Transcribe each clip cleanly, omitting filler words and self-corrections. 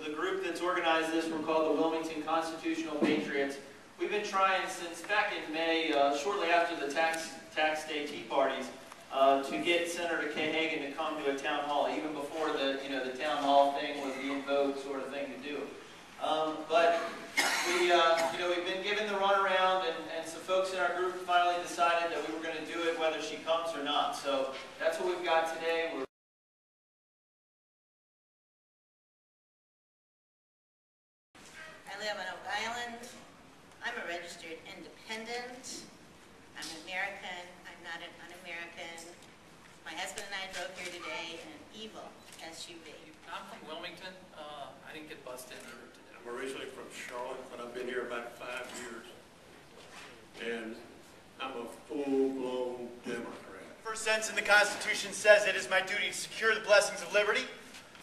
the group that's organized this, we're called the Wilmington Constitutional Patriots. We've been trying since back in May, shortly after the tax day tea parties, to get Senator Hagan to come to a town hall, even before the the town hall thing was the in vogue sort of thing to do. But we we've been given the runaround, and some folks in our group finally decided that we were going to do it whether she comes or not. So that's what we've got today. I live on Oak Island. I'm a registered independent. I'm American. I'm not an un-American. My husband and I drove here today in an evil SUV. I'm from Wilmington. I didn't get bused in today. I'm originally from Charlotte, but I've been here about 5 years. And I'm a full-blown Democrat. First sentence in the Constitution says it is my duty to secure the blessings of liberty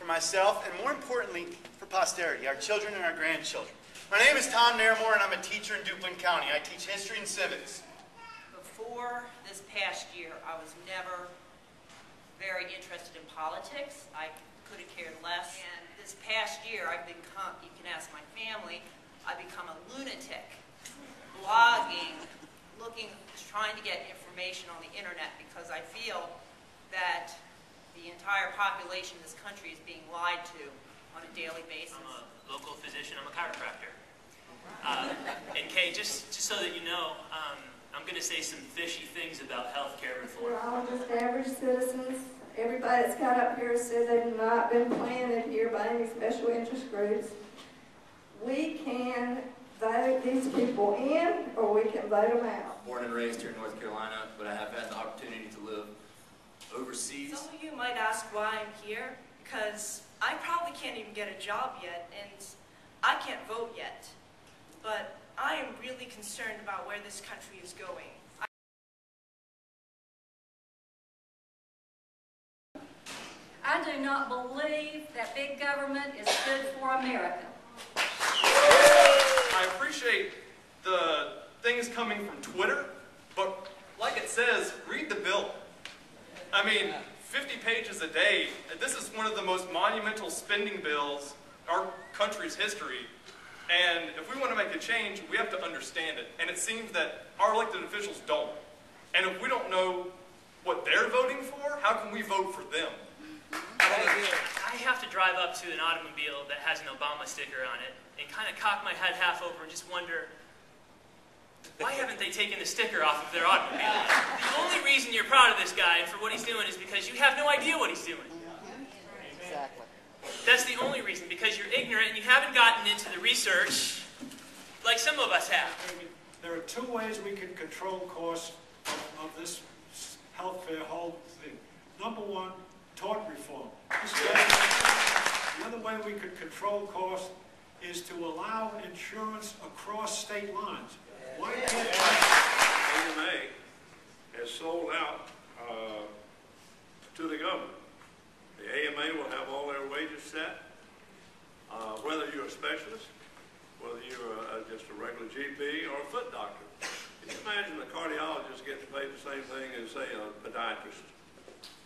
for myself and, more importantly, for posterity, our children and our grandchildren. My name is Tom Nairmore, and I'm a teacher in Duplin County. I teach history and civics. Before this past year, I was never very interested in politics. I could have cared less. And this past year, I've become, you can ask my family, I've become a lunatic, blogging, trying to get information on the internet because I feel that the entire population of this country is being lied to on a daily basis. I'm a local physician. I'm a chiropractor. And Kay, just so that you know, I'm going to say some fishy things about healthcare reform. We're all just average citizens. Everybody that's got up here said they've not been planted here by any special interest groups. We can vote these people in, or we can vote them out. Born and raised here in North Carolina, but I have had the opportunity to live overseas. Some of you might ask why I'm here, because I probably can't even get a job yet, and I can't vote yet. But I am really concerned about where this country is going. I do not believe that big government is good for America. I appreciate the things coming from Twitter, but like it says, read the bill. I mean, 50 pages a day. This is one of the most monumental spending bills in our country's history. And if we want to make a change, we have to understand it. And it seems that our elected officials don't. And if we don't know what they're voting for, how can we vote for them? I have to drive up to an automobile that has an Obama sticker on it and kind of cock my head half over and just wonder, why haven't they taken the sticker off of their automobile? The only reason you're proud of this guy and for what he's doing is because you have no idea what he's doing. Exactly. That's the only reason, because you're ignorant and you haven't gotten into the research like some of us have. There are 2 ways we can control costs of this health care whole thing. Number 1, tort reform. The other way we could control costs is to allow insurance across state lines. Why can't AMA has sold out to the government. The AMA will have all their wages set, whether you're a specialist, whether you're just a regular GP or a foot doctor. Can you imagine a cardiologist getting paid the same thing as, say, a podiatrist?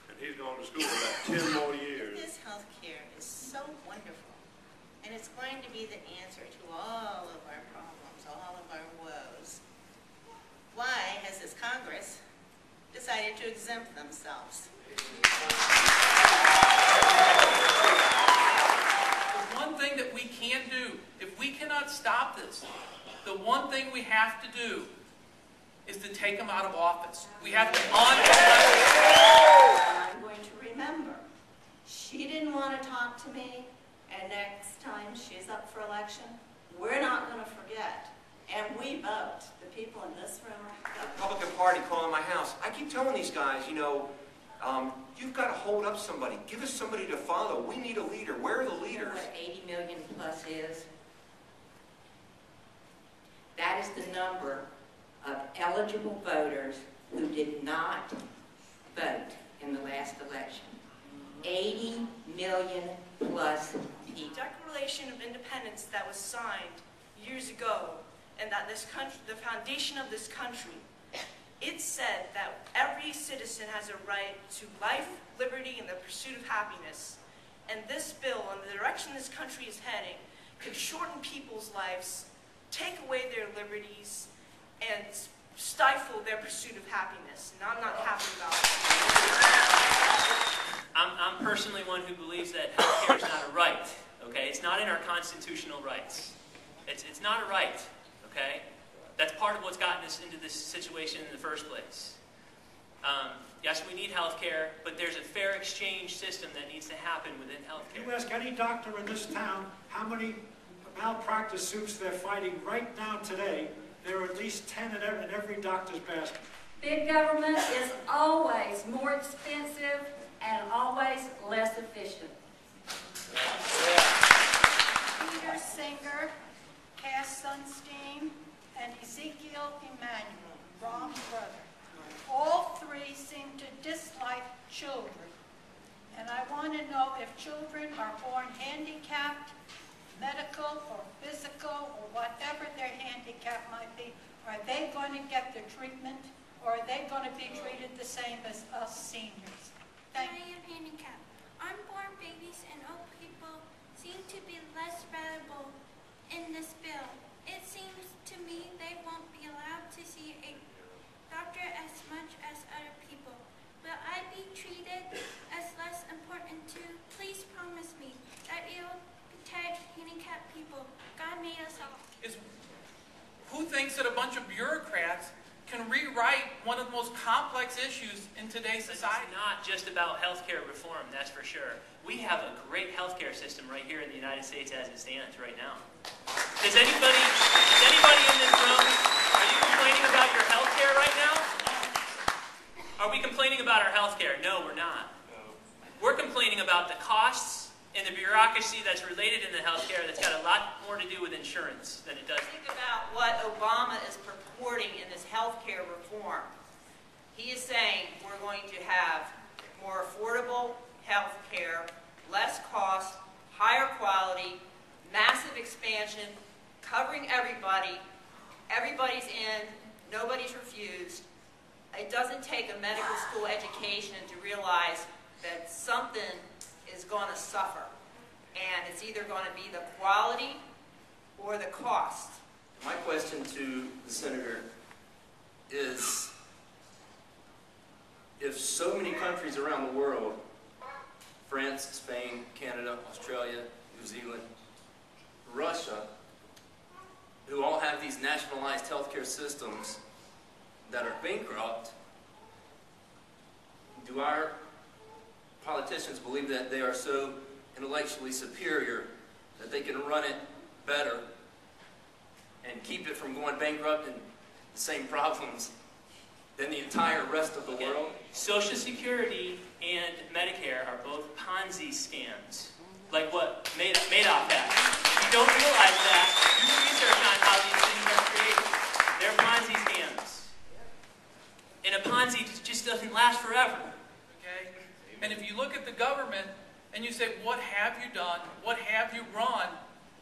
And he's gone to school for about 10 more years. This health care is so wonderful, and it's going to be the answer to all of our problems, all of our woes. Why has this Congress decided to exempt themselves? The one thing that we can do, if we cannot stop this, the one thing we have to do is to take them out of office. We have to I'm going to remember. She didn't want to talk to me, and next time she's up for election, we're not going to forget. And we vote. The people in this room are Republican Party calling my house. I keep telling these guys, you know, you've got to hold up somebody. Give us somebody to follow. We need a leader. Where are the leaders? You know what 80 million plus is? That is the number of eligible voters who did not vote in the last election. 80 million plus people. The Declaration of Independence that was signed years ago, and that this country, the foundation of this country, it said that every citizen has a right to life, liberty, and the pursuit of happiness. And this bill, and the direction this country is heading, could shorten people's lives, take away their liberties, and stifle their pursuit of happiness. And I'm not happy about it. I'm personally one who believes that health care is not a right, okay? It's not in our constitutional rights. It's not a right, okay? That's part of what's gotten us into this situation in the first place. Yes, we need health care, but there's a fair exchange system that needs to happen within health care. You ask any doctor in this town how many malpractice suits they're fighting right now today, there are at least 10 in every doctor's basket. Big government is always more expensive and always less efficient. Peter Singer, Cass Sunstein, and Ezekiel Emmanuel, Rom's brother. All three seem to dislike children. And I want to know if children are born handicapped, medical or physical or whatever their handicap might be, are they going to get the treatment or are they going to be treated the same as us seniors? Thank you. I am handicapped. Unborn babies and old people seem to be less valuable in this bill. It seems to me they won't be allowed to see a doctor as much as other people. Will I be treated as less important too? Please promise me that you'll protect handicapped people. God made us all. Who thinks that a bunch of bureaucrats can rewrite one of the most complex issues in today's society? It's not just about healthcare reform, that's for sure. We have a great healthcare system right here in the United States as it stands right now. Does anybody in this room, are you complaining about your healthcare right now? Are we complaining about our healthcare? No, we're not. We're complaining about the costs and the bureaucracy that's related in the healthcare that's got a lot more to do with insurance than it does. Think about what Obama is purporting in this healthcare reform. He is saying we're going to have more affordable healthcare, less cost, higher quality, massive expansion, covering everybody. Everybody's in, nobody's refused. It doesn't take a medical school education to realize that something is going to suffer. And it's either going to be the quality or the cost. My question to the senator is, if so many countries around the world, France, Spain, Canada, Australia, New Zealand, Russia, who all have these nationalized healthcare systems that are bankrupt, do our politicians believe that they are so intellectually superior that they can run it better and keep it from going bankrupt and the same problems than the entire rest of the world? Social Security and Medicare are both Ponzi scams, like what Madoff had. If you don't realize that, do research on how these things are created. They're Ponzi scams. And a Ponzi just doesn't last forever. Okay? And if you look at the government and you say, what have you done? What have you run?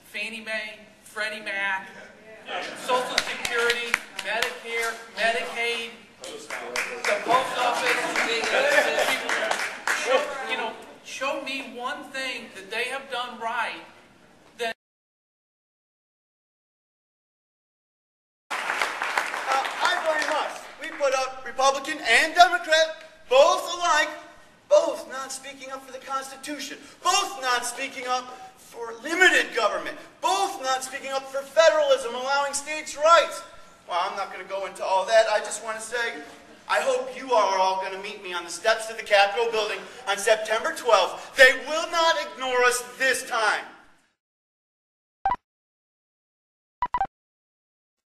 Fannie Mae, Freddie Mac, Social Security, Medicare, Medicaid, the post office. Show me one thing that they have done right. I blame us. We put up Republican and Democrat, both alike, both not speaking up for the Constitution, both not speaking up for limited government, both not speaking up for federalism, allowing states' rights. Well, I'm not going to go into all that. I just want to say, I hope you are all going to meet me on the steps of the Capitol building on September 12th. They will not ignore us this time.